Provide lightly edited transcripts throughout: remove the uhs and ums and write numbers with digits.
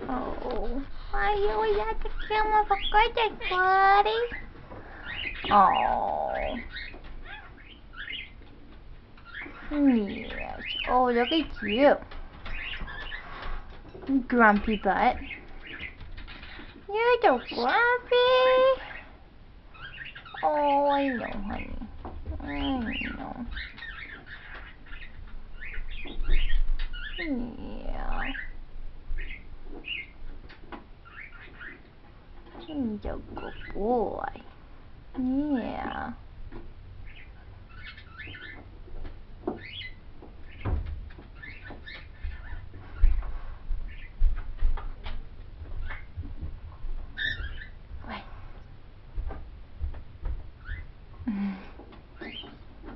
Oh, why you always have to kill my forgotten, buddy? Oh. Yes. Oh, look at you. Grumpy butt. You're so grumpy. Oh, I know, honey. I know. Yeah. He's a good boy. Yeah.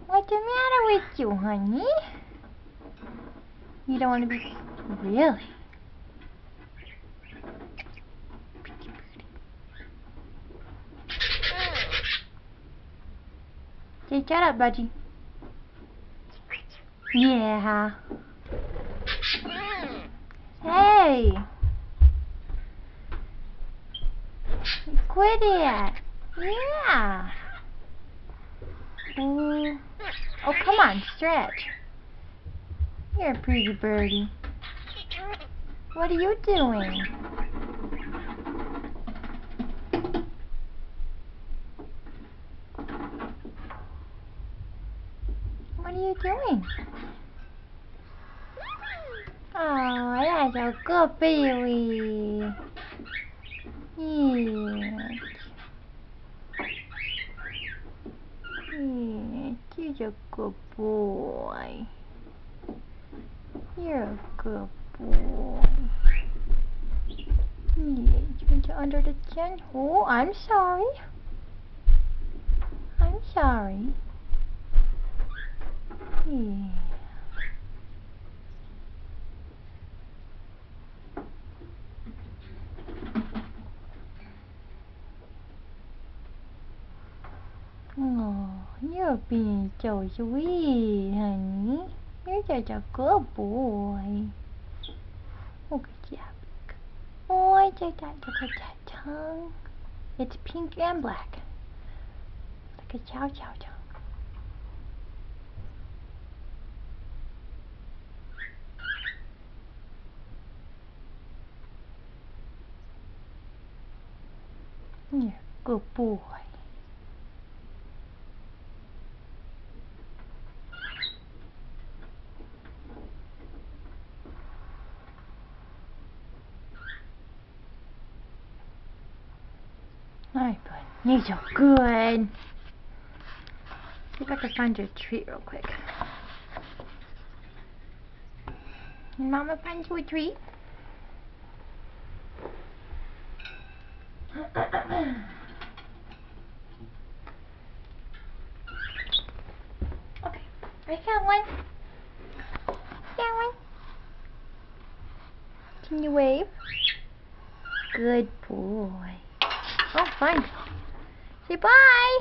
What's the matter with you, honey? You don't want to be... Really? Hey, shut up, budgie. Yeah. Hey! Quit it! Yeah! Ooh. Oh, come on, stretch. You're a pretty birdie. What are you doing? What are you doing? Oh, that's a good baby. Yes. Yes, you're a good boy. You're a good boy. Yes, put you under the chin. Oh, I'm sorry. I'm sorry. Yeah. Oh, you're being so sweet, honey. You're such a good boy. Look at that. Oh, look at that tongue. It's pink and black. Like a chow chow tongue. You're a good boy. Alright, bud. You're so good. See if I can find your treat real quick. Mama find you a treat? Okay, I got one. Got one. Can you wave? Good boy. Oh, fine. Say bye.